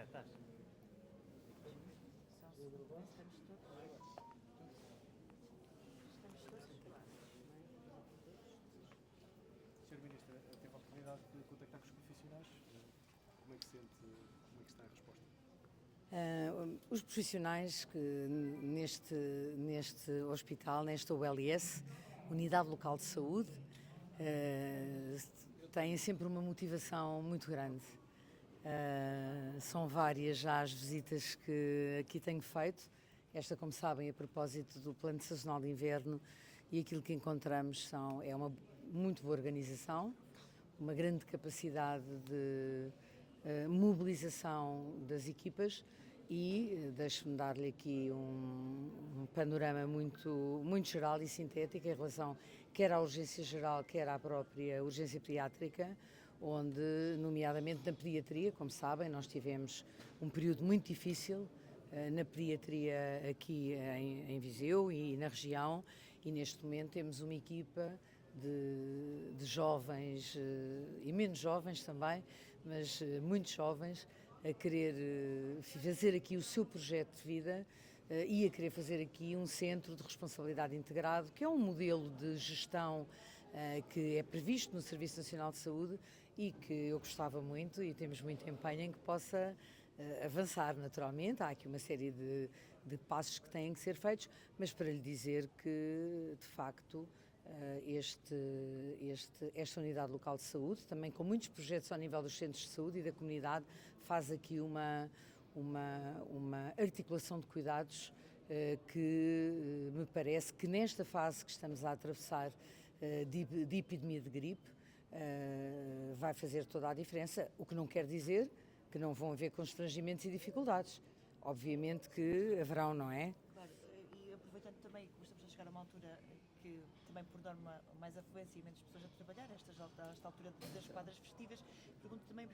estás. Só um segundo, ver se estamos todos. Estamos todos acabados, não é? Sr. Ministro, teve a oportunidade de contactar com os profissionais. Como é que sente, como é que está a resposta? Os profissionais que neste hospital, nesta ULS, Unidade Local de Saúde, têm sempre uma motivação muito grande. São várias já as visitas que aqui tenho feito. Esta, como sabem, a propósito do Plano Sazonal de Inverno, e aquilo que encontramos é uma muito boa organização, uma grande capacidade de mobilização das equipas e deixe-me dar-lhe aqui um panorama muito geral e sintético em relação quer à urgência geral, quer à própria urgência pediátrica, onde, nomeadamente na pediatria, como sabem, nós tivemos um período muito difícil na pediatria aqui em Viseu e na região, e neste momento temos uma equipa de jovens e menos jovens também, mas muito jovens, a querer fazer aqui o seu projeto de vida e a querer fazer aqui um centro de responsabilidade integrado, que é um modelo de gestão que é previsto no Serviço Nacional de Saúde e que eu gostava muito e temos muito empenho em que possa avançar naturalmente. Há aqui uma série de passos que têm que ser feitos, mas para lhe dizer que, de facto, esta unidade local de saúde, também com muitos projetos ao nível dos centros de saúde e da comunidade, faz aqui uma articulação de cuidados que me parece que nesta fase que estamos a atravessar de epidemia de gripe vai fazer toda a diferença, o que não quer dizer que não vão haver constrangimentos e dificuldades. Obviamente que haverão, não é? Claro, e aproveitando também que estamos a chegar a uma altura que também por norma mais afluência e menos pessoas a trabalhar, esta altura das quadras festivas, pergunto também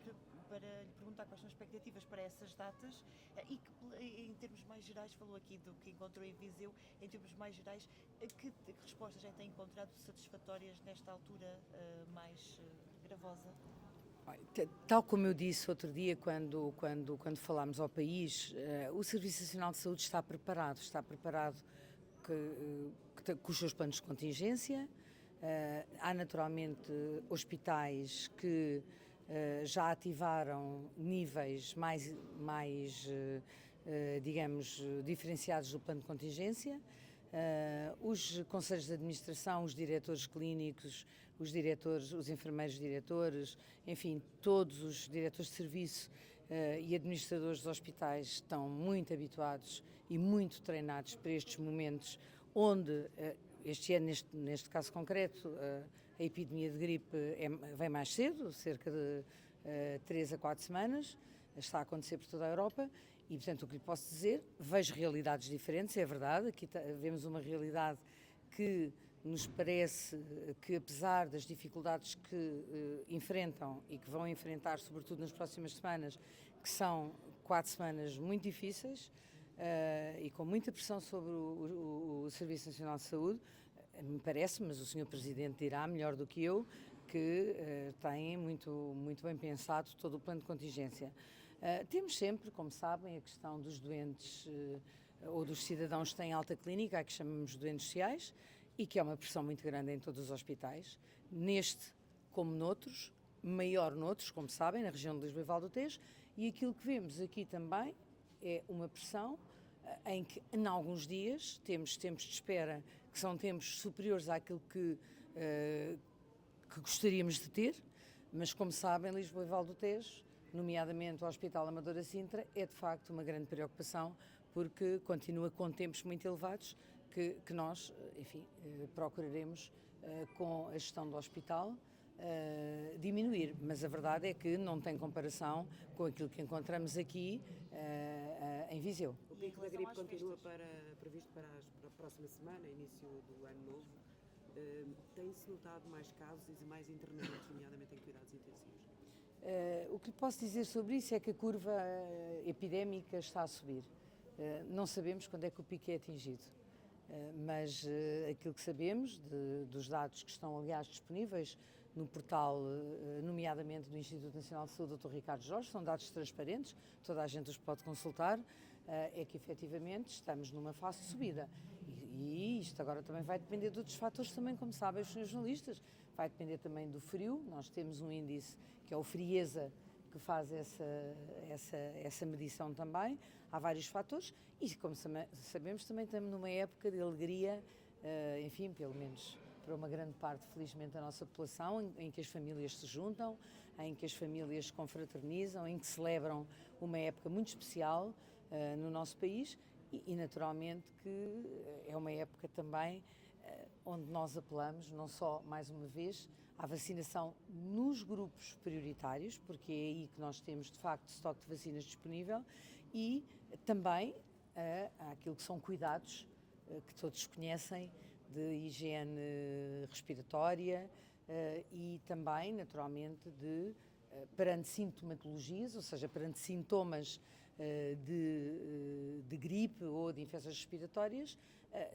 para lhe perguntar quais são as expectativas para essas datas e que em termos mais gerais, falou aqui do que encontrou em Viseu, em termos mais gerais, que respostas já tem encontrado satisfatórias nesta altura mais gravosa? Tal como eu disse outro dia, quando falámos ao país, o Serviço Nacional de Saúde está preparado com os seus planos de contingência. Há naturalmente hospitais que já ativaram níveis digamos, diferenciados do plano de contingência. Os conselhos de administração, os diretores clínicos, os enfermeiros diretores, enfim, todos os diretores de serviço e administradores dos hospitais estão muito habituados e muito treinados para estes momentos onde, este ano, neste caso concreto, a epidemia de gripe vem mais cedo, cerca de 3 a 4 semanas, está a acontecer por toda a Europa. E, portanto, o que lhe posso dizer, vejo realidades diferentes, é verdade, aqui vemos uma realidade que nos parece que, apesar das dificuldades que enfrentam e que vão enfrentar, sobretudo nas próximas semanas, que são 4 semanas muito difíceis e com muita pressão sobre o Serviço Nacional de Saúde, me parece, mas o Sr. Presidente dirá melhor do que eu, que tem muito bem pensado todo o plano de contingência. Temos sempre, como sabem, a questão dos doentes ou dos cidadãos que têm alta clínica, a que chamamos de doentes sociais, e que é uma pressão muito grande em todos os hospitais, neste como noutros, maior noutros, como sabem, na região de Lisboa e Vale do Tejo, e aquilo que vemos aqui também é uma pressão em que, em alguns dias, temos tempos de espera que são tempos superiores àquilo que gostaríamos de ter, mas, como sabem, Lisboa e Vale do Tejo, nomeadamente o Hospital Amadora Sintra, é de facto uma grande preocupação, porque continua com tempos muito elevados que nós, enfim, procuraremos, com a gestão do hospital, diminuir. Mas a verdade é que não tem comparação com aquilo que encontramos aqui em Viseu. O pico da gripe continua previsto para a próxima semana, início do ano novo. Tem-se notado mais casos e mais internamentos, nomeadamente em cuidados intensivos? O que lhe posso dizer sobre isso é que a curva epidémica está a subir. Não sabemos quando é que o pico é atingido, mas aquilo que sabemos dos dados que estão, aliás, disponíveis no portal, nomeadamente do Instituto Nacional de Saúde, Dr. Ricardo Jorge, são dados transparentes, toda a gente os pode consultar, é que efetivamente estamos numa fase de subida. E isto agora também vai depender de outros fatores também, como sabem os senhores jornalistas, vai depender também do frio, nós temos um índice que é o Frieza, que faz essa medição também, há vários fatores e, como sabemos, também estamos numa época de alegria, enfim, pelo menos para uma grande parte, felizmente, da nossa população, em que as famílias se juntam, em que as famílias se confraternizam, em que celebram uma época muito especial no nosso país e, naturalmente, que é uma época também onde nós apelamos, não só, mais uma vez, à vacinação nos grupos prioritários, porque é aí que nós temos, de facto, estoque de vacinas disponível, e também àquilo que são cuidados que todos conhecem, de higiene respiratória e também, naturalmente, perante sintomatologias, ou seja, perante sintomas de gripe ou de infecções respiratórias,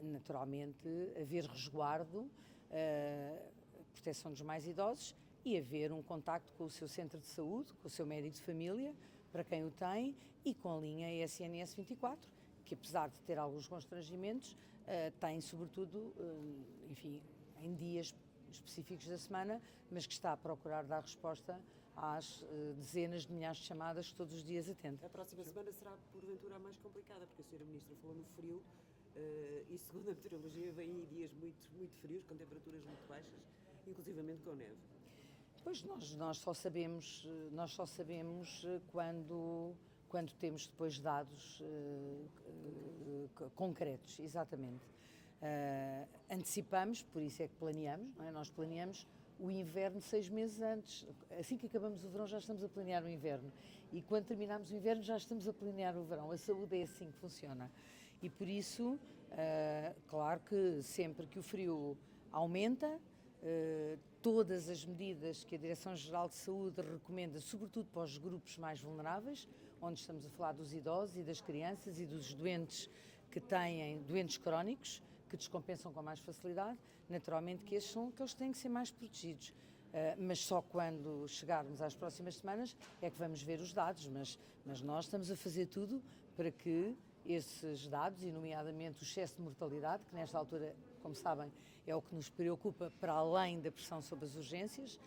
naturalmente, haver resguardo, proteção dos mais idosos e haver um contacto com o seu centro de saúde, com o seu médico de família, para quem o tem, e com a linha SNS 24, que apesar de ter alguns constrangimentos, tem sobretudo, enfim, em dias específicos da semana, mas que está a procurar dar resposta às dezenas de milhares de chamadas que todos os dias atende. A próxima semana será, porventura, a mais complicada, porque a Sra. Ministra falou no frio e, segundo a meteorologia, vêm aí dias muito frios, com temperaturas muito baixas, inclusivamente com neve. Pois nós só sabemos quando temos depois dados concretos, exatamente. Antecipamos, por isso é que planeamos, não é? Nós planeamos o inverno 6 meses antes. Assim que acabamos o verão já estamos a planear o inverno. E quando terminamos o inverno já estamos a planear o verão. A saúde é assim que funciona. E por isso, claro que sempre que o frio aumenta, todas as medidas que a Direção-Geral de Saúde recomenda, sobretudo para os grupos mais vulneráveis, onde estamos a falar dos idosos e das crianças e dos doentes que têm doentes crónicos, que descompensam com mais facilidade, naturalmente que esses são aqueles que têm que ser mais protegidos. Mas só quando chegarmos às próximas semanas é que vamos ver os dados, mas nós estamos a fazer tudo para que esses dados, e nomeadamente o excesso de mortalidade, que nesta altura, como sabem, é o que nos preocupa para além da pressão sobre as urgências,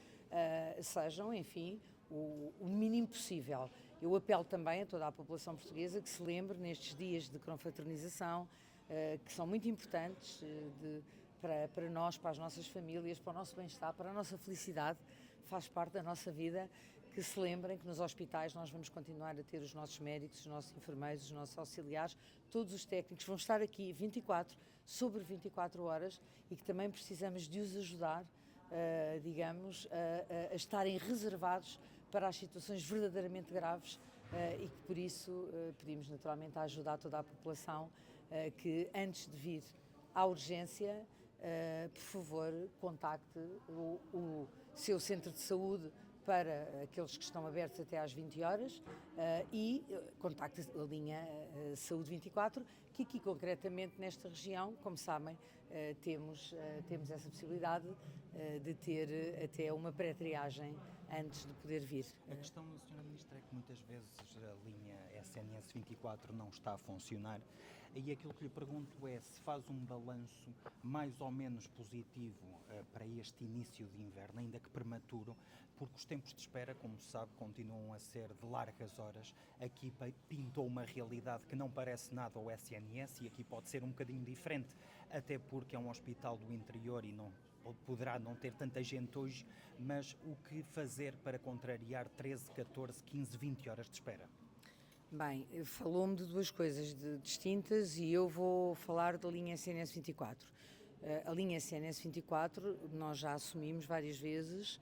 sejam, enfim, o mínimo possível. Eu apelo também a toda a população portuguesa que se lembre nestes dias de confraternização, que são muito importantes para nós, para as nossas famílias, para o nosso bem-estar, para a nossa felicidade, faz parte da nossa vida, que se lembrem que nos hospitais nós vamos continuar a ter os nossos médicos, os nossos enfermeiros, os nossos auxiliares, todos os técnicos vão estar aqui sobre 24 horas e que também precisamos de os ajudar, digamos, a estarem reservados para as situações verdadeiramente graves e que por isso pedimos naturalmente a ajuda a toda a população que antes de vir à urgência, por favor, contacte o seu centro de saúde para aqueles que estão abertos até às 20 horas e contacte a linha Saúde 24, que aqui concretamente nesta região, como sabem, temos essa possibilidade de ter até uma pré-triagem antes de poder vir. A questão, Sra. Ministra, é que muitas vezes a linha SNS 24 não está a funcionar e aquilo que lhe pergunto é se faz um balanço mais ou menos positivo para este início de inverno, ainda que prematuro, porque os tempos de espera, como se sabe, continuam a ser de largas horas. Aqui pintou uma realidade que não parece nada ao SNS e aqui pode ser um bocadinho diferente, até porque é um hospital do interior e não poderá não ter tanta gente hoje, mas o que fazer para contrariar 13, 14, 15, 20 horas de espera? Bem, falou-me de duas coisas distintas e eu vou falar da linha SNS 24. A linha SNS 24 nós já assumimos várias vezes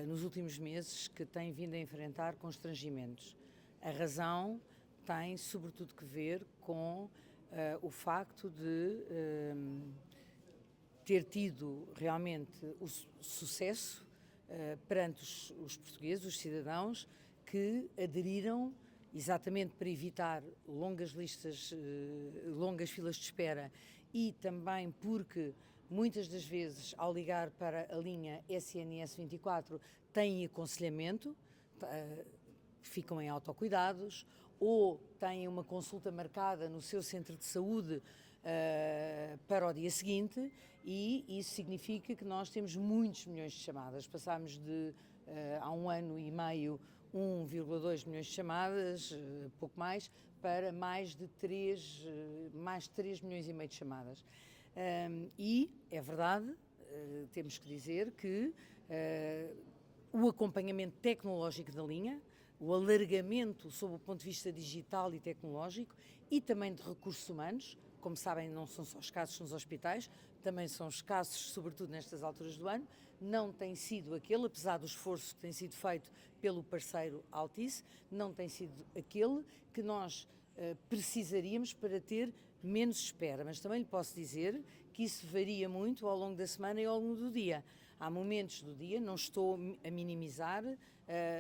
nos últimos meses que tem vindo a enfrentar constrangimentos. A razão tem sobretudo que ver com o facto de ter tido realmente o sucesso perante os portugueses, os cidadãos, que aderiram exatamente para evitar longas filas de espera e também porque muitas das vezes, ao ligar para a linha SNS 24, têm aconselhamento, ficam em autocuidados, ou têm uma consulta marcada no seu centro de saúde para o dia seguinte, e isso significa que nós temos muitos milhões de chamadas. Passámos de, há 1 ano e meio, 1,2 milhões de chamadas, pouco mais, para mais de 3 milhões e meio de chamadas. E é verdade, temos que dizer que o acompanhamento tecnológico da linha, o alargamento sob o ponto de vista digital e tecnológico e também de recursos humanos, como sabem, não são só escassos nos hospitais, também são escassos, sobretudo nestas alturas do ano, não tem sido aquele, apesar do esforço que tem sido feito pelo parceiro Altice, não tem sido aquele que nós precisaríamos para ter menos espera, mas também lhe posso dizer que isso varia muito ao longo da semana e ao longo do dia. Há momentos do dia, não estou a minimizar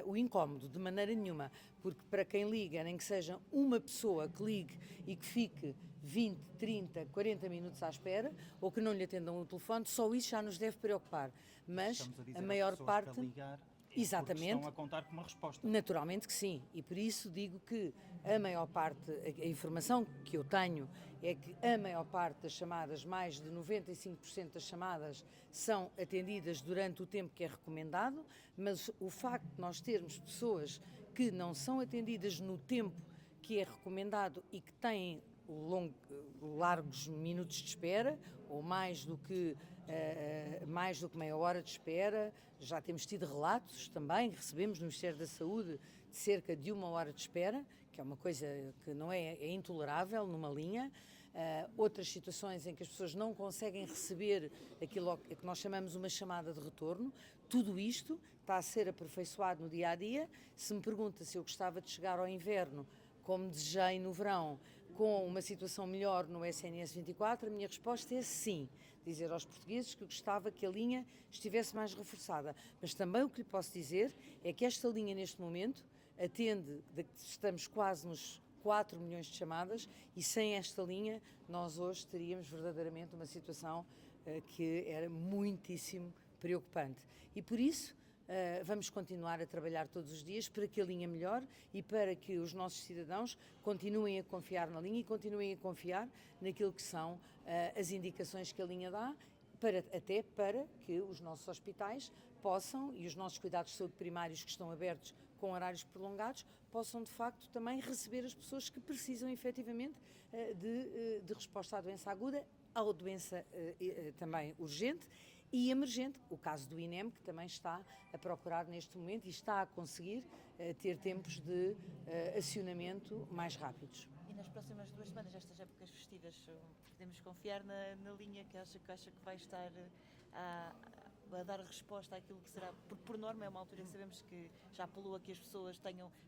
o incómodo, de maneira nenhuma, porque para quem liga, nem que seja uma pessoa que ligue e que fique 20, 30, 40 minutos à espera, ou que não lhe atendam o telefone, só isso já nos deve preocupar. Mas a maior parte... Exatamente. Estão a contar com uma resposta. Naturalmente que sim, e por isso digo que a maior parte, a informação que eu tenho é que a maior parte das chamadas, mais de 95% das chamadas, são atendidas durante o tempo que é recomendado, mas o facto de nós termos pessoas que não são atendidas no tempo que é recomendado e que têm largos minutos de espera, ou mais do que meia hora de espera. Já temos tido relatos também, recebemos no Ministério da Saúde, de cerca de 1 hora de espera, que é uma coisa que não é intolerável numa linha. Outras situações em que as pessoas não conseguem receber aquilo que nós chamamos uma chamada de retorno. Tudo isto está a ser aperfeiçoado no dia-a-dia. Se me pergunta se eu gostava de chegar ao inverno, como desejei no verão, com uma situação melhor no SNS 24, a minha resposta é sim. Dizer aos portugueses que eu gostava que a linha estivesse mais reforçada. Mas também o que lhe posso dizer é que esta linha, neste momento, atende, estamos quase nos 4 milhões de chamadas, e sem esta linha nós hoje teríamos verdadeiramente uma situação que era muitíssimo preocupante. E por isso vamos continuar a trabalhar todos os dias para que a linha melhore e para que os nossos cidadãos continuem a confiar na linha e continuem a confiar naquilo que são as indicações que a linha dá, até para que os nossos hospitais possam, e os nossos cuidados de saúde primários que estão abertos com horários prolongados, possam de facto também receber as pessoas que precisam efetivamente de resposta à doença aguda, à doença também urgente e emergente, o caso do INEM, que também está a procurar neste momento e está a conseguir ter tempos de acionamento mais rápidos. E nas próximas 2 semanas, estas épocas festivas, podemos confiar na linha que acha que vai estar a dar resposta àquilo que será, porque por norma é uma altura que sabemos que já apelou a que as pessoas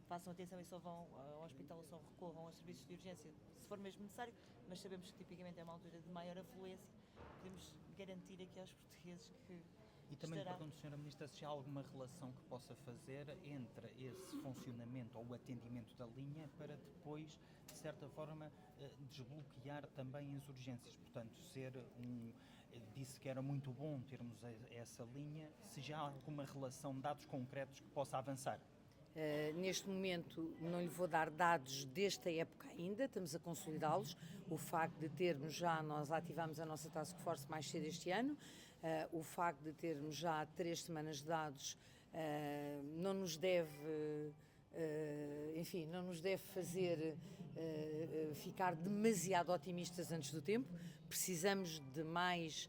façam atenção e só vão ao hospital ou só recorram aos serviços de urgência, se for mesmo necessário, mas sabemos que tipicamente é uma altura de maior afluência. Podemos garantir aqui aos portugueses que E também lhe pergunto, Sra. Ministra, se há alguma relação que possa fazer entre esse funcionamento ou o atendimento da linha para depois, de certa forma, desbloquear também as urgências. Portanto, disse que era muito bom termos essa linha, se já há alguma relação, dados concretos que possa avançar. Neste momento não lhe vou dar dados desta época ainda, estamos a consolidá-los. O facto de termos nós ativamos a nossa Task Force mais cedo este ano, o facto de termos já 3 semanas de dados não nos deve, não nos deve fazer ficar demasiado otimistas antes do tempo. Precisamos de mais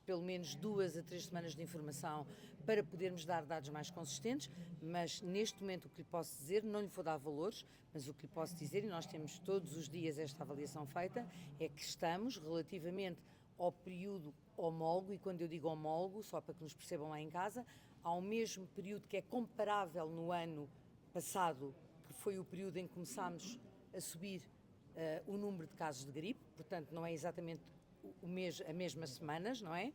pelo menos 2 a 3 semanas de informação para podermos dar dados mais consistentes, mas neste momento o que lhe posso dizer, não lhe vou dar valores, mas o que lhe posso dizer, e nós temos todos os dias esta avaliação feita, é que estamos relativamente ao período homólogo, e quando eu digo homólogo, só para que nos percebam lá em casa, ao mesmo período que é comparável no ano passado, que foi o período em que começámos a subir o número de casos de gripe, portanto não é exatamente as mesmas semanas, não é?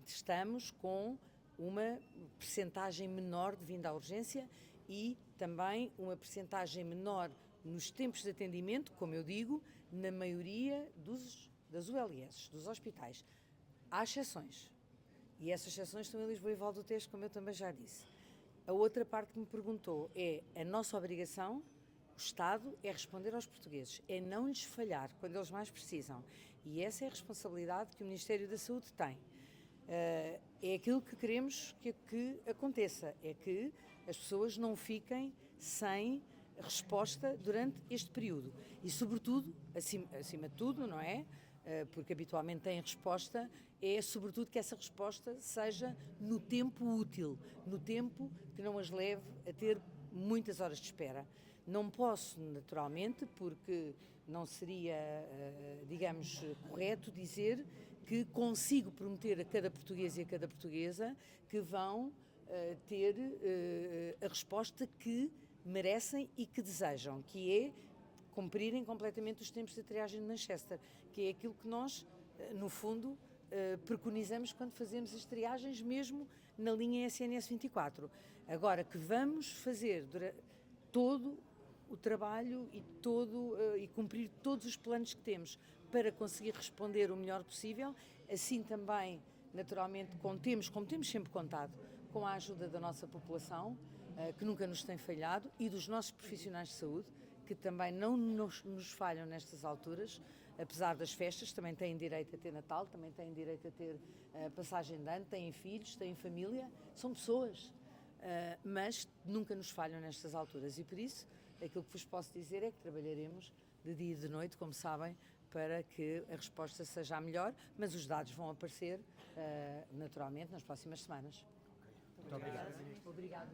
Estamos com uma percentagem menor de vinda à urgência e também uma percentagem menor nos tempos de atendimento, como eu digo, na maioria das ULS, dos hospitais, há exceções. E essas exceções estão em Lisboa e Val do Tejo, como eu também já disse. A outra parte que me perguntou é a nossa obrigação, o Estado, é responder aos portugueses, é não lhes falhar quando eles mais precisam. E essa é a responsabilidade que o Ministério da Saúde tem. É aquilo que queremos que aconteça, é que as pessoas não fiquem sem resposta durante este período. E, sobretudo, acima de tudo, não é? Porque habitualmente têm resposta, é sobretudo que essa resposta seja no tempo útil, no tempo que não as leve a ter muitas horas de espera. Não posso, naturalmente, porque não seria, digamos, correto dizer que consigo prometer a cada português e a cada portuguesa que vão ter a resposta que merecem e que desejam, que é cumprirem completamente os tempos de triagem de Manchester, que é aquilo que nós, no fundo, preconizamos quando fazemos as triagens, mesmo na linha SNS 24. Agora, que vamos fazer todo o trabalho e cumprir todos os planos que temos para conseguir responder o melhor possível, assim também, naturalmente, como temos sempre contado, com a ajuda da nossa população, que nunca nos tem falhado, e dos nossos profissionais de saúde, que também não nos falham nestas alturas, apesar das festas, também têm direito a ter Natal, também têm direito a ter passagem de ano, têm filhos, têm família, são pessoas, mas nunca nos falham nestas alturas. E por isso, aquilo que vos posso dizer é que trabalharemos de dia e de noite, como sabem, para que a resposta seja a melhor, mas os dados vão aparecer naturalmente nas próximas semanas. Muito obrigado. Obrigada.